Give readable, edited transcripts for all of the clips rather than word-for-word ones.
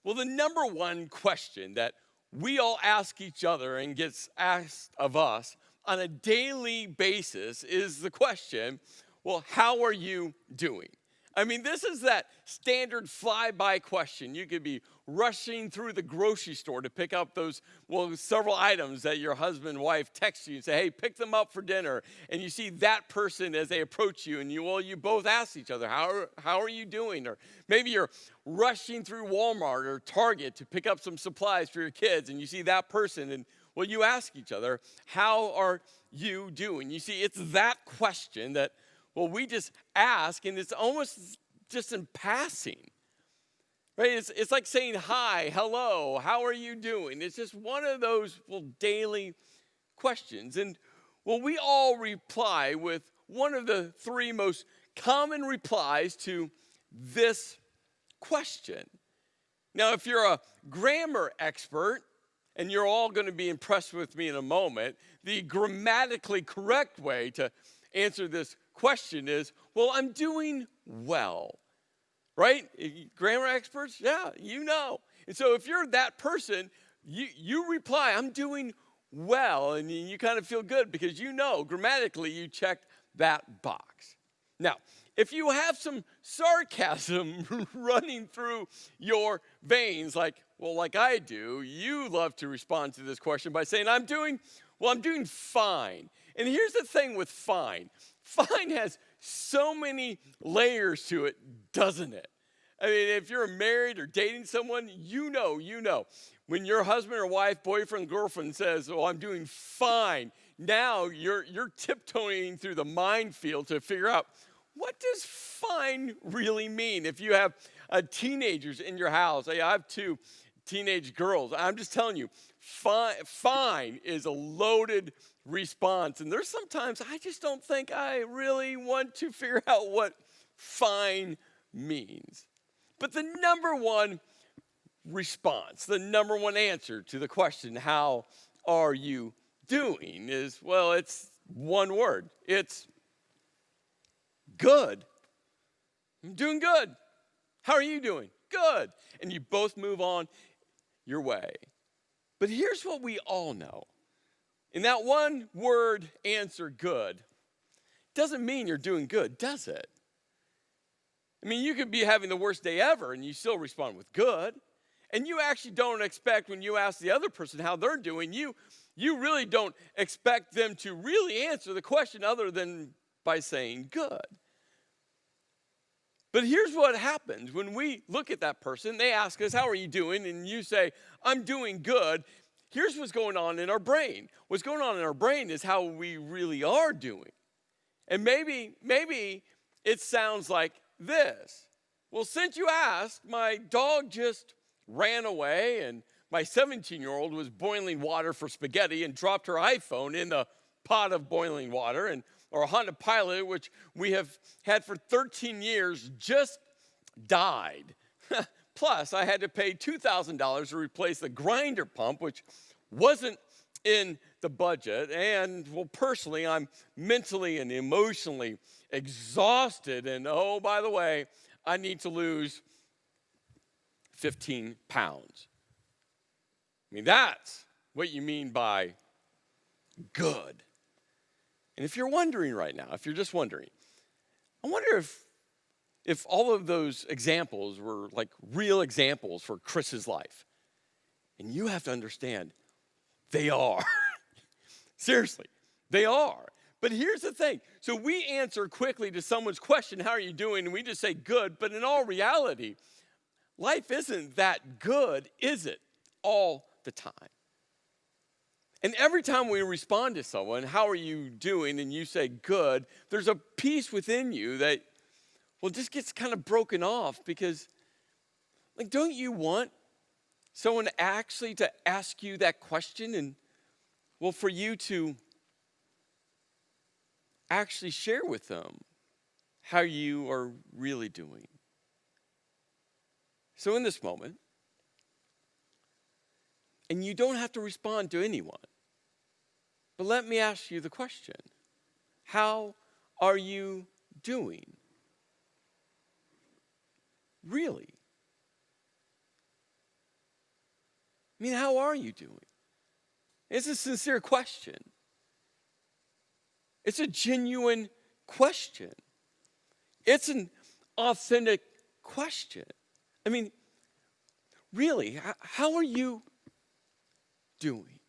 Well, the number one question that we all ask each other and gets asked of us on a daily basis is the question, well, how are you doing? I mean, this is that standard flyby question. You could be rushing through the grocery store to pick up those, well, several items that your husband and wife text you and say, hey, pick them up for dinner. And you see that person as they approach you, and you both ask each other, how are you doing? Or maybe you're rushing through Walmart or Target to pick up some supplies for your kids, and you see that person, and well, you ask each other, how are you doing? You see, it's that question that, well, we just ask, and it's almost just in passing, right? It's like saying hi, hello, how are you doing? It's just one of those, well, daily questions. And, well, we all reply with one of the three most common replies to this question. Now, if you're a grammar expert, and you're all going to be impressed with me in a moment, the grammatically correct way to answer this question is, well, I'm doing well, right? Grammar experts, yeah, you know. And so if you're that person, you reply, I'm doing well, and you kind of feel good because you know grammatically you checked that box. Now, if you have some sarcasm running through your veins, like I do, you love to respond to this question by saying, I'm doing fine. And here's the thing with fine. Fine has so many layers to it, doesn't it? I mean, if you're married or dating someone, you know. When your husband or wife, boyfriend, girlfriend says, oh, I'm doing fine, now you're tiptoeing through the minefield to figure out, what does fine really mean? If you have teenagers in your house, I have two teenage girls, I'm just telling you, fine is a loaded response. And there's sometimes I just don't think I really want to figure out what fine means. But the number one response, the number one answer to the question, how are you doing, is, well, it's one word. It's good. I'm doing good. How are you doing? Good. And you both move on your way. But here's what we all know. In that one word answer, good, doesn't mean you're doing good, does it? I mean, you could be having the worst day ever and you still respond with good. And you actually don't expect, when you ask the other person how they're doing, you really don't expect them to really answer the question other than by saying good. But here's what happens when we look at that person. They ask us, how are you doing? And you say, I'm doing good. Here's what's going on in our brain. What's going on in our brain is how we really are doing. And maybe it sounds like this. Well, since you asked, my dog just ran away, and my 17-year-old was boiling water for spaghetti and dropped her iPhone in the pot of boiling water, or a Honda Pilot, which we have had for 13 years, just died. Plus, I had to pay $2,000 to replace the grinder pump, which wasn't in the budget. And, well, personally, I'm mentally and emotionally exhausted. And, oh, by the way, I need to lose 15 pounds. I mean, that's what you mean by good. And if you're wondering right now, if you're just wondering, I wonder if all of those examples were like real examples for Chris's life. And you have to understand, they are. Seriously, they are. But here's the thing. So we answer quickly to someone's question, how are you doing? And we just say good. But in all reality, life isn't that good, is it? All the time. And every time we respond to someone, how are you doing? And you say good, there's a piece within you that, well, just gets kind of broken off because, like, don't you want someone actually to ask you that question and, well, for you to actually share with them how you are really doing? So in this moment, and you don't have to respond to anyone, but let me ask you the question, how are you doing? Really? I mean, how are you doing? It's a sincere question. It's a genuine question. It's an authentic question. I mean, really, how are you doing?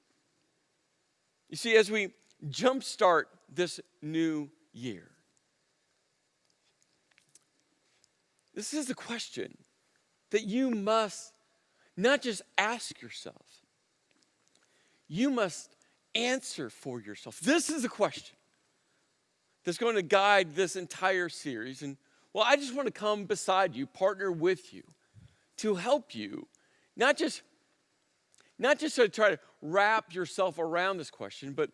You see, as we jumpstart this new year, this is the question that you must not just ask yourself, you must answer for yourself. This is the question that's going to guide this entire series. And well, I just want to come beside you, partner with you, to help you, not just to try to wrap yourself around this question, but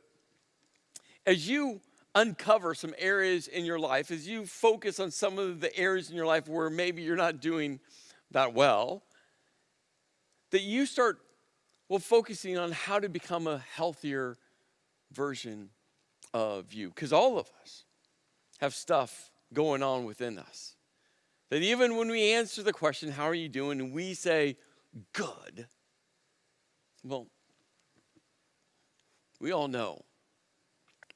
as you uncover some areas in your life, as you focus on some of the areas in your life where maybe you're not doing that well, that you start, focusing on how to become a healthier version of you. Because all of us have stuff going on within us. That even when we answer the question, how are you doing? And we say, good. Well, we all know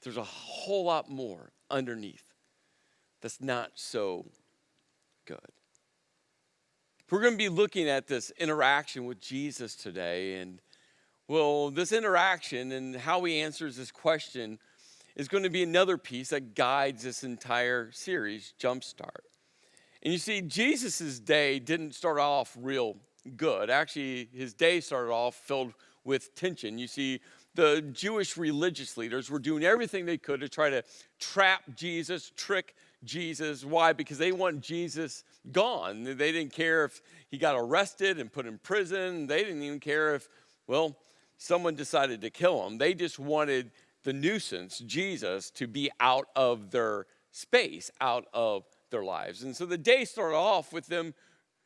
there's a whole lot more underneath that's not so good. We're going to be looking at this interaction with Jesus today. And, this interaction and how he answers this question is going to be another piece that guides this entire series, Jumpstart. And you see, Jesus' day didn't start off real good. Actually, his day started off filled with tension. You see, the Jewish religious leaders were doing everything they could to try to trap Jesus, trick Jesus. Why? Because they want Jesus gone. They didn't care if he got arrested and put in prison. They didn't even care if, someone decided to kill him. They just wanted the nuisance, Jesus, to be out of their space, out of their lives. And so the day started off with them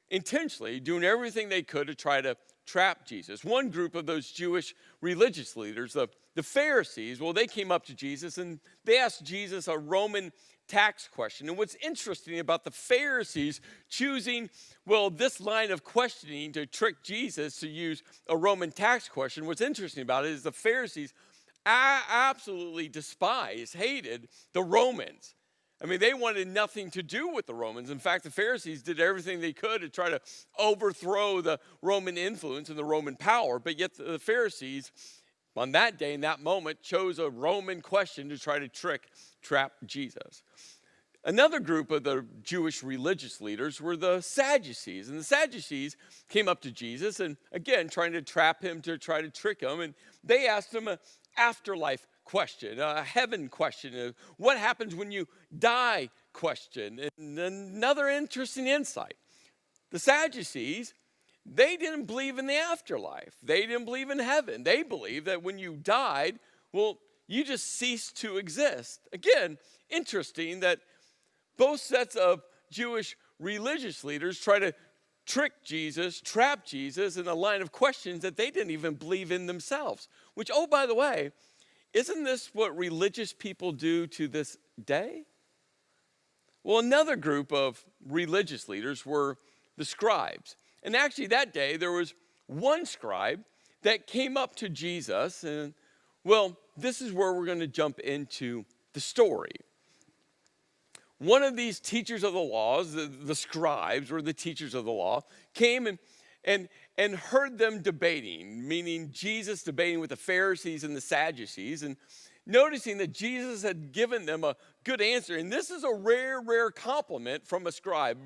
intentionally doing everything they could to try to trap Jesus. One group of those Jewish religious leaders, the Pharisees, they came up to Jesus and they asked Jesus a Roman tax question. And what's interesting about the Pharisees choosing, this line of questioning to trick Jesus to use a Roman tax question, what's interesting about it is the Pharisees absolutely despised, hated the Romans. I mean, they wanted nothing to do with the Romans. In fact, the Pharisees did everything they could to try to overthrow the Roman influence and the Roman power. But yet the Pharisees, on that day, in that moment, chose a Roman question to try to trap Jesus. Another group of the Jewish religious leaders were the Sadducees. And the Sadducees came up to Jesus and, again, trying to trap him, to try to trick him. And they asked him an afterlife question, a heaven question, what happens when you die question. And another interesting insight. The Sadducees, they didn't believe in the afterlife. They didn't believe in heaven. They believed that when you died, you just ceased to exist. Again, interesting that both sets of Jewish religious leaders try to trick Jesus, trap Jesus in a line of questions that they didn't even believe in themselves. Which, by the way, isn't this what religious people do to this day? Another group of religious leaders were the scribes. And actually that day there was one scribe that came up to Jesus. And, this is where we're going to jump into the story. One of these teachers of the laws, the scribes or the teachers of the law, came and heard them debating, meaning Jesus debating with the Pharisees and the Sadducees, and noticing that Jesus had given them a good answer. And this is a rare compliment from a scribe.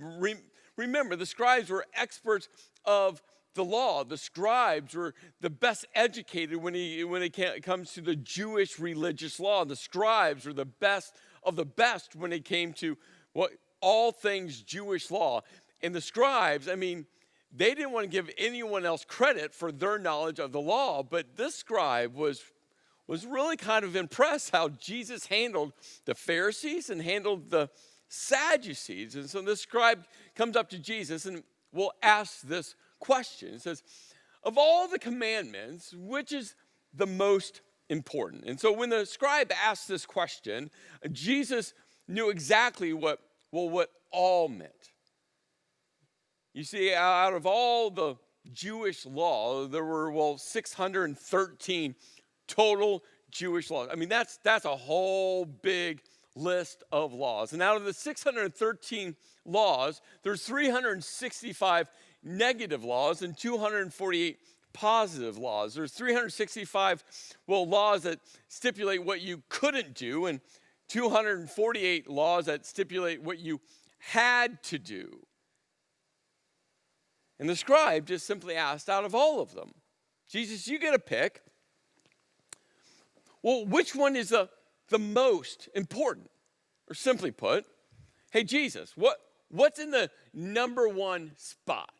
Remember, the scribes were experts of the law. The scribes were the best educated when it comes to the Jewish religious law. The scribes were the best of the best when it came to all things Jewish law. And the scribes, they didn't want to give anyone else credit for their knowledge of the law, but this scribe was really kind of impressed how Jesus handled the Pharisees and handled the Sadducees. And so this scribe comes up to Jesus and will ask this question. It says, of all the commandments, which is the most important? And so when the scribe asked this question, Jesus knew exactly what all meant. You see, out of all the Jewish law. There were, 613 total Jewish laws. I mean, that's a whole big list of laws. And out of the 613 laws, there's 365 negative laws and 248 positive laws. There's 365, laws that stipulate what you couldn't do, and 248 laws that stipulate what you had to do. And the scribe just simply asked, out of all of them, Jesus, you get a pick. Well, which one is the most important? Or simply put, hey, Jesus, what's in the number one spot?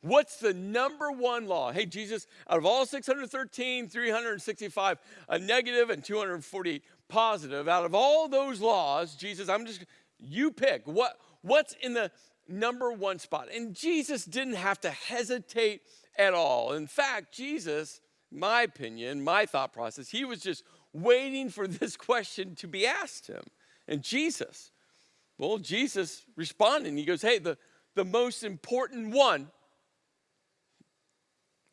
What's the number one law? Hey, Jesus, out of all 613, 365 negative and 248 positive, out of all those laws, Jesus, you pick. What's in the number one spot? And Jesus didn't have to hesitate at all. In fact, Jesus, my opinion, my thought process, he was just waiting for this question to be asked him. And Jesus responded, and he goes, hey, the most important one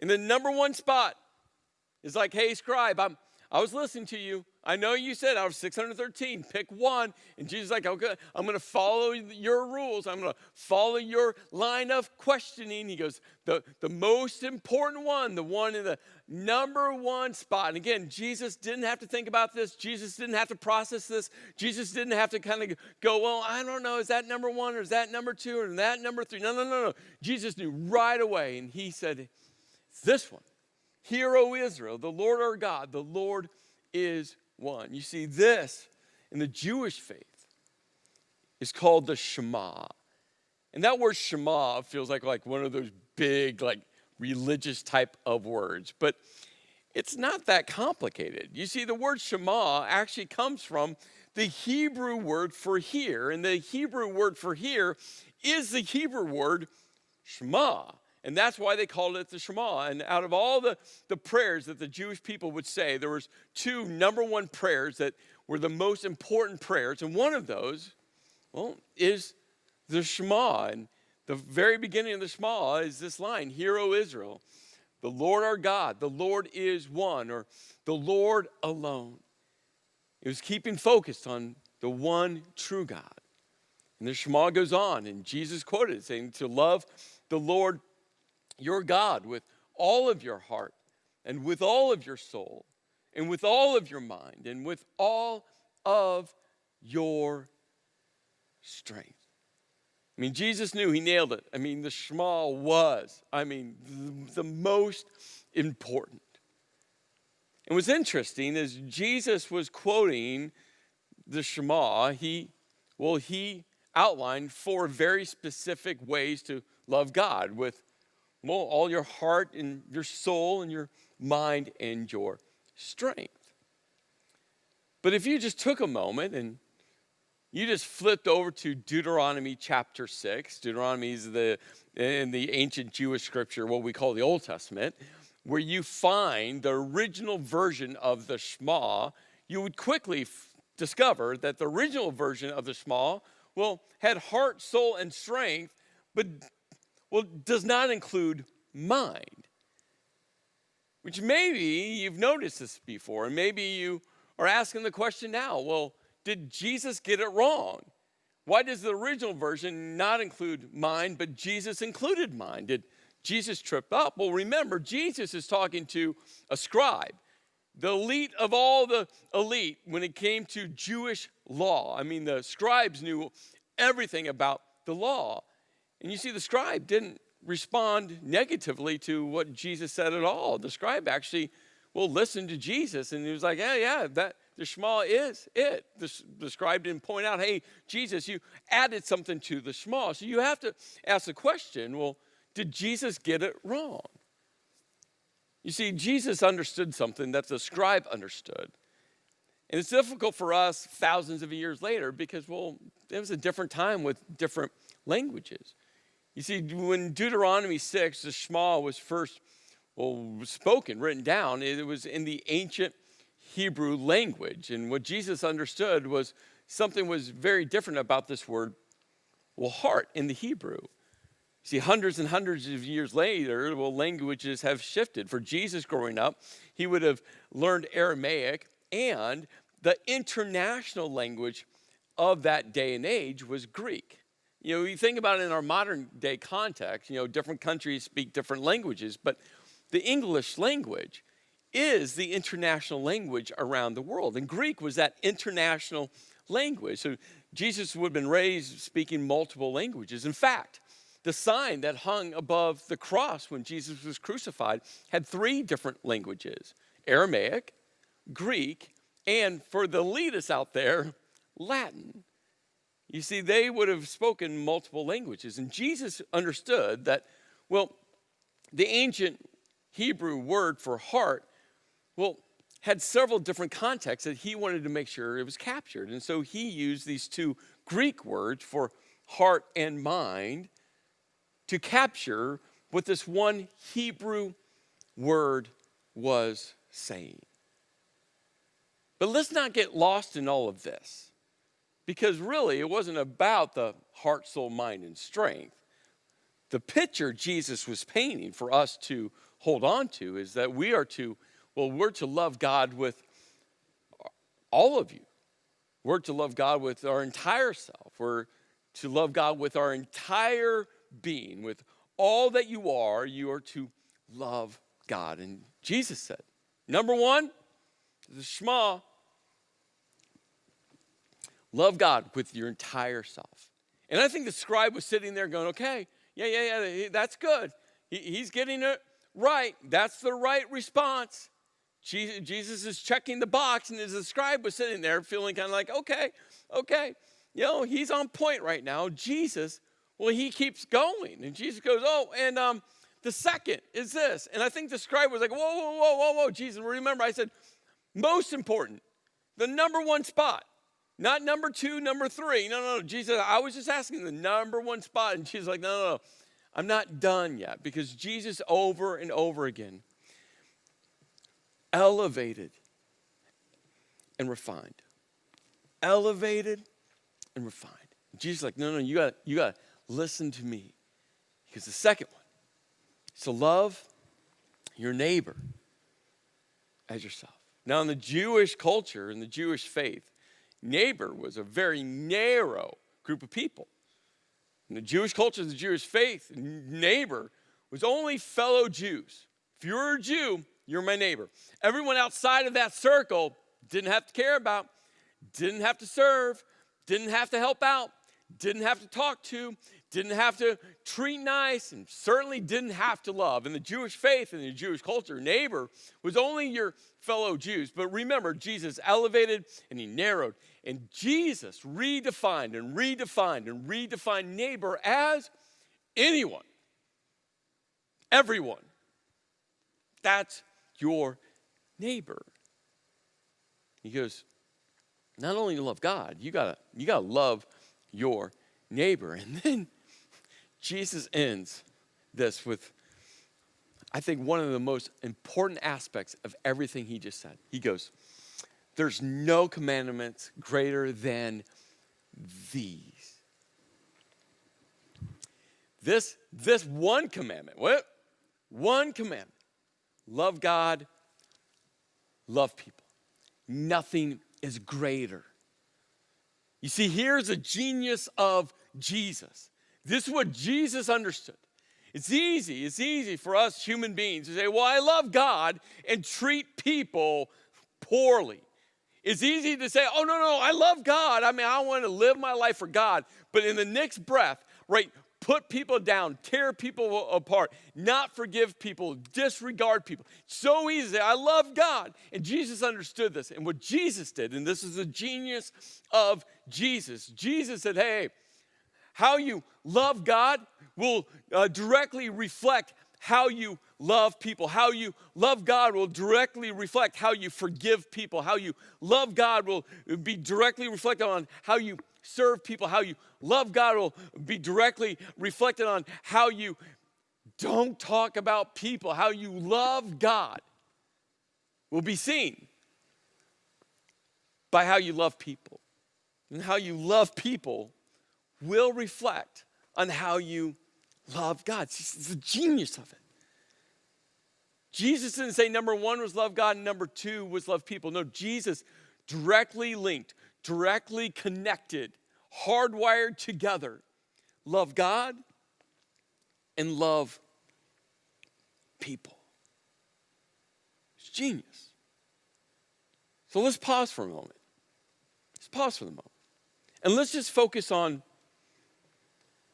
in the number one spot is like, hey, scribe, I was listening to you. I know you said out of 613, pick one. And Jesus is like, okay, I'm going to follow your rules. I'm going to follow your line of questioning. He goes, the most important one, the one in the number one spot. And again, Jesus didn't have to think about this. Jesus didn't have to process this. Jesus didn't have to kind of go, well, I don't know, is that number one or is that number two or is that number three? No. Jesus knew right away. And he said, it's this one. Hear, O Israel, the Lord our God, the Lord is one. You see, this in the Jewish faith is called the Shema. And that word Shema feels like one of those big, religious type of words. But it's not that complicated. You see, the word Shema actually comes from the Hebrew word for hear. And the Hebrew word for hear is the Hebrew word Shema. And that's why they called it the Shema. And out of all the prayers that the Jewish people would say, there was two number one prayers that were the most important prayers. And one of those, is the Shema. And the very beginning of the Shema is this line, Hear, O Israel, the Lord our God, the Lord is one, or the Lord alone. It was keeping focused on the one true God. And the Shema goes on, and Jesus quoted it, saying to love the Lord your God with all of your heart and with all of your soul and with all of your mind and with all of your strength. I mean, Jesus knew, he nailed it. I mean, the Shema was, the most important. And what's interesting is Jesus was quoting the Shema. He outlined 4 very specific ways to love God with all your heart and your soul and your mind and your strength. But if you just took a moment and you just flipped over to Deuteronomy chapter 6, Deuteronomy is in the ancient Jewish scripture, what we call the Old Testament, where you find the original version of the Shema, you would quickly discover that the original version of the Shema, had heart, soul, and strength, but does not include mind. Which maybe you've noticed this before, and maybe you are asking the question now, did Jesus get it wrong? Why does the original version not include mind, but Jesus included mind? Did Jesus trip up? Well, remember, Jesus is talking to a scribe, the elite of all the elite when it came to Jewish law. I mean, the scribes knew everything about the law. And you see, the scribe didn't respond negatively to what Jesus said at all. The scribe actually listened to Jesus, and he was like, that the Shema is it. The scribe didn't point out, hey, Jesus, you added something to the Shema. So you have to ask the question, did Jesus get it wrong? You see, Jesus understood something that the scribe understood. And it's difficult for us thousands of years later because, it was a different time with different languages. You see, when Deuteronomy 6, the Shema was first spoken, written down, it was in the ancient Hebrew language. And what Jesus understood was something was very different about this word, heart in the Hebrew. See, hundreds and hundreds of years later, well, languages have shifted. For Jesus growing up, he would have learned Aramaic, and the international language of that day and age was Greek. You think about it in our modern day context, different countries speak different languages, but the English language is the international language around the world. And Greek was that international language. So Jesus would have been raised speaking multiple languages. In fact, the sign that hung above the cross when Jesus was crucified had 3 different languages: Aramaic, Greek, and for the elitists out there, Latin. You see, they would have spoken multiple languages. And Jesus understood that, the ancient Hebrew word for heart, had several different contexts that he wanted to make sure it was captured. And so he used these 2 Greek words for heart and mind to capture what this one Hebrew word was saying. But let's not get lost in all of this, because really it wasn't about the heart, soul, mind, and strength. The picture Jesus was painting for us to hold on to is that we're to love God with all of you. We're to love God with our entire self. We're to love God with our entire being. With all that you are to love God. And Jesus said, number 1, the Shema, love God with your entire self. And I think the scribe was sitting there going, okay, yeah, that's good. He's getting it right. That's the right response. Jesus is checking the box, and the scribe was sitting there feeling kind of like, okay, he's on point right now. Jesus, he keeps going. And Jesus goes, and the second is this. And I think the scribe was like, whoa, Jesus, remember I said, most important, the number 1 spot, not number 2, number 3. No, Jesus, I was just asking the number 1 spot. And Jesus like, no, I'm not done yet, because Jesus over and over again elevated and refined. Elevated and refined. Jesus is like, no, you got to listen to me. Because the second one is to love your neighbor as yourself. Now, in the Jewish culture, in the Jewish faith, neighbor was a very narrow group of people. In the Jewish culture, the Jewish faith, neighbor was only fellow Jews. If you're a Jew, you're my neighbor. Everyone outside of that circle didn't have to care about, didn't have to serve, didn't have to help out, didn't have to talk to, didn't have to treat nice, and certainly didn't have to love. In the Jewish faith and the Jewish culture, neighbor was only your fellow Jews. But remember, Jesus elevated and he narrowed. And Jesus redefined and redefined and redefined neighbor as anyone, everyone. That's your neighbor. He goes, not only to love God, you gotta love your neighbor. And then Jesus ends this with, I think, one of the most important aspects of everything he just said. He goes, there's no commandments greater than these. This one commandment, what? One commandment. Love God, love people. Nothing is greater. You see, here's a genius of Jesus. This is what Jesus understood. It's easy for us human beings to say, well, I love God and treat people poorly. It's easy to say, oh, no, I love God. I want to live my life for God. But in the next breath, right, put people down, tear people apart, not forgive people, disregard people. So easy to say, I love God. And Jesus understood this. And what Jesus did, and this is the genius of Jesus. Jesus said, hey, how you love God will directly reflect how you love people. How you love God will directly reflect how you forgive people. How you love God will be directly reflected on how you serve people. How you love God will be directly reflected on how you don't talk about people. How you love God will be seen by how you love people. And how you love people will reflect on how you love God. It's the genius of it. Jesus didn't say number one was love God and number two was love people. No, Jesus directly linked, directly connected, hardwired together. Love God and love people. It's genius. So let's pause for a moment. Let's pause for the moment. And let's just focus on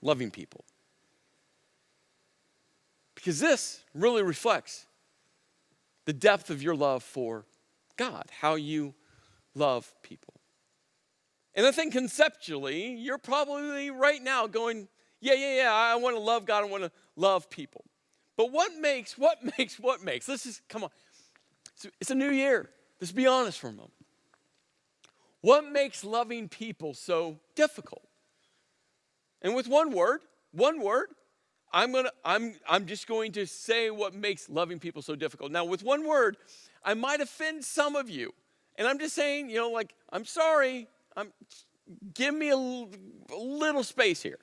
loving people. Because this really reflects the depth of your love for God, how you love people. And I think conceptually, you're probably right now going, yeah, I want to love God, I want to love people. But what makes? Let's just, come on. It's a new year. Let's be honest for a moment. What makes loving people so difficult? And with one word, I'm just going to say what makes loving people so difficult. Now, with one word, I might offend some of you. And I'm just saying, I'm sorry. Give me a little space here.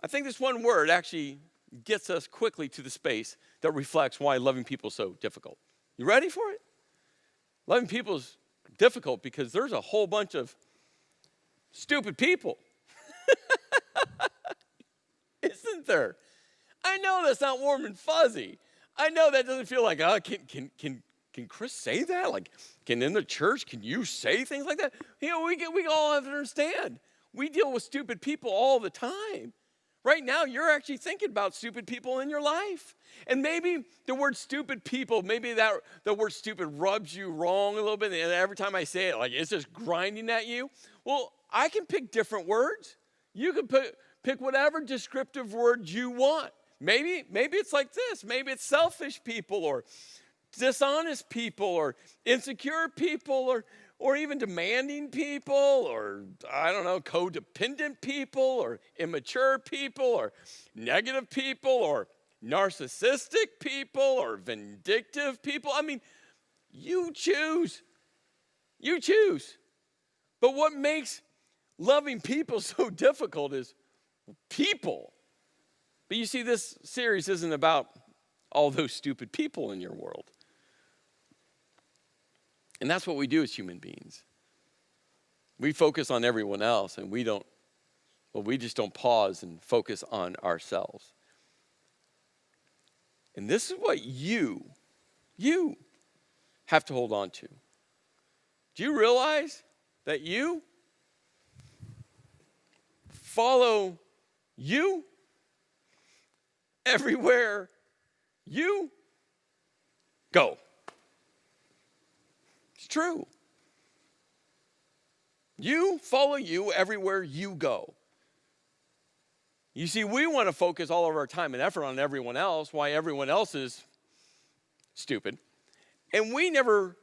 I think this one word actually gets us quickly to the space that reflects why loving people is so difficult. You ready for it? Loving people is difficult because there's a whole bunch of stupid people. Isn't there? I know that's not warm and fuzzy. I know that doesn't feel like, can Chris say that? Like, can in the church, can you say things like that? We all have to understand. We deal with stupid people all the time. Right now, you're actually thinking about stupid people in your life. And maybe the word stupid people, maybe the word stupid rubs you wrong a little bit. And every time I say it, like it's just grinding at you. Well, I can pick different words. You can pick whatever descriptive word you want. Maybe it's like this. Maybe it's selfish people or dishonest people or insecure people or even demanding people or, codependent people or immature people or negative people or narcissistic people or vindictive people. I mean, you choose. You choose. But what makes loving people so difficult is people. But you see, this series isn't about all those stupid people in your world. And that's what we do as human beings. We focus on everyone else and we just don't pause and focus on ourselves. And this is what you have to hold on to. Do you realize that you follow you everywhere you go? It's true. You follow you everywhere you go. You see, we want to focus all of our time and effort on everyone else, why everyone else is stupid. And we don't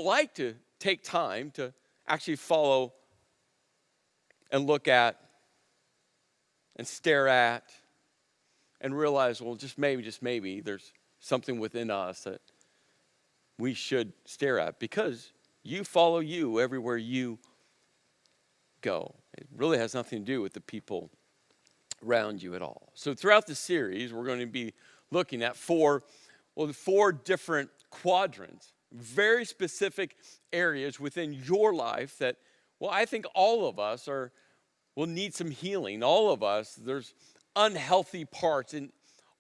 like to take time to actually follow and look at and stare at and realize, well, just maybe, there's something within us that we should stare at because you follow you everywhere you go. It really has nothing to do with the people around you at all. So throughout the series, we're going to be looking at four different quadrants, very specific areas within your life that, I think all of us will need some healing. All of us, there's unhealthy parts in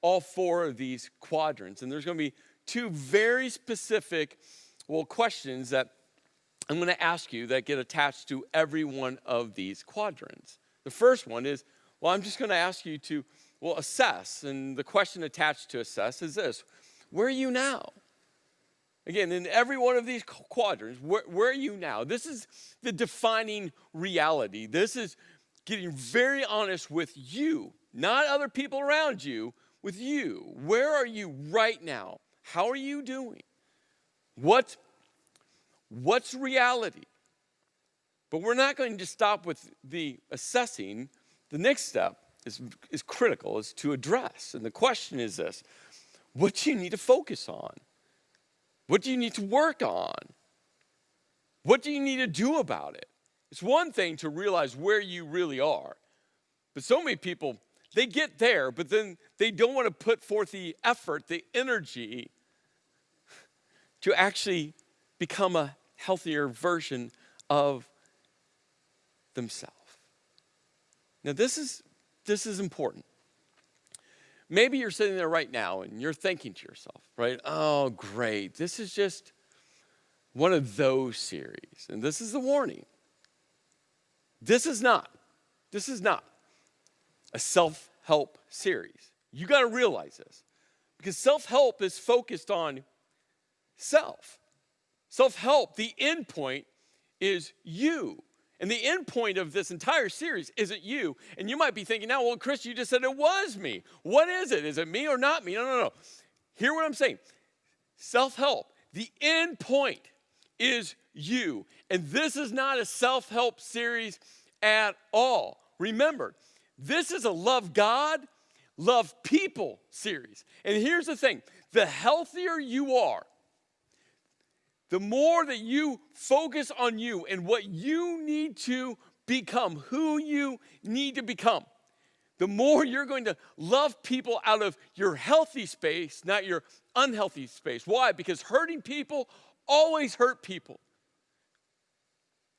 all four of these quadrants. And there's going to be two very specific, questions that I'm going to ask you that get attached to every one of these quadrants. The first one is, I'm just going to ask you to, assess. And the question attached to assess is this: where are you now? Again, in every one of these quadrants, where are you now? This is the defining reality. This is getting very honest with you, not other people around you, with you. Where are you right now? How are you doing? What's reality? But we're not going to stop with the assessing. The next step is critical, is to address. And the question is this: what do you need to focus on? What do you need to work on? What do you need to do about it? It's one thing to realize where you really are. But so many people, they get there, but then they don't want to put forth the effort, the energy to actually become a healthier version of themselves. Now, this is important. Maybe you're sitting there right now and you're thinking to yourself, right? Oh, great. This is just one of those series. And this is the warning. This is not a self-help series. You got to realize this. Because self-help is focused on self. Self-help, the end point is you. And the end point of this entire series isn't you. And you might be thinking now, well, Chris, you just said it was me. What is it? Is it me or not me? No. Hear what I'm saying. Self-help, the end point is you. And this is not a self-help series at all. Remember, this is a love God, love people series. And here's the thing. The healthier you are, the more that you focus on you and what you need to become, who you need to become, the more you're going to love people out of your healthy space, not your unhealthy space. Why? Because hurting people always hurt people.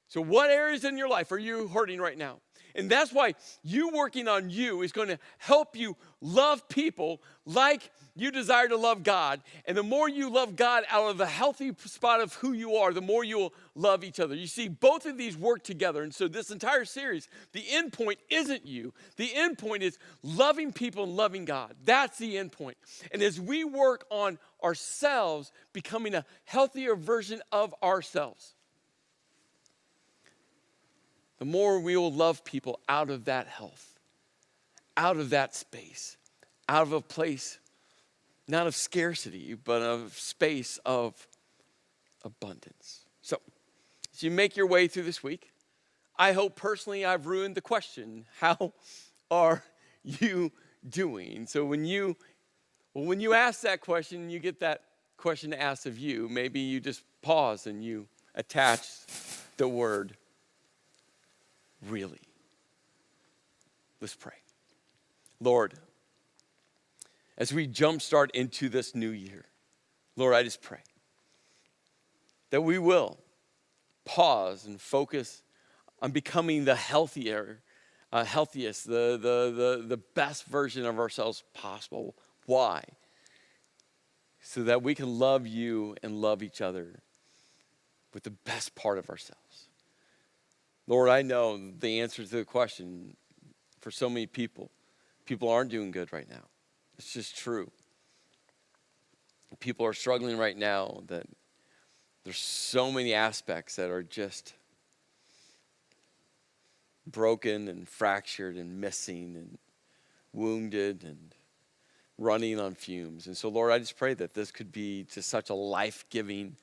So what areas in your life are you hurting right now? And that's why you working on you is going to help you love people like you desire to love God. And the more you love God out of the healthy spot of who you are, the more you'll love each other. You see, both of these work together. And so this entire series, the end point isn't you. The end point is loving people and loving God. That's the end point. And as we work on ourselves, becoming a healthier version of ourselves, the more we will love people out of that health, out of that space, out of a place, not of scarcity, but of space of abundance. So, as you make your way through this week, I hope personally I've ruined the question, how are you doing? So when you ask that question, you get that question asked of you, maybe you just pause and you attach the word really. Let's pray. Lord, as we jumpstart into this new year, Lord, I just pray that we will pause and focus on becoming the healthiest, the best version of ourselves possible. Why? So that we can love you and love each other with the best part of ourselves. Lord, I know the answer to the question for so many people. People aren't doing good right now. It's just true. People are struggling right now that there's so many aspects that are just broken and fractured and missing and wounded and running on fumes. And so, Lord, I just pray that this could be just such a life-giving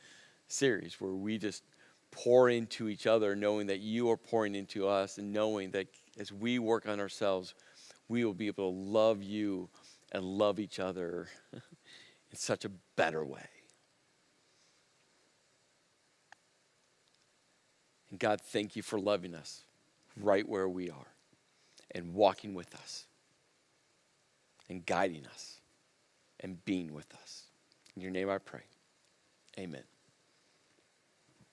series where we just pour into each other, knowing that you are pouring into us, and knowing that as we work on ourselves, we will be able to love you and love each other in such a better way. And God, thank you for loving us right where we are and walking with us and guiding us and being with us. In your name I pray. Amen.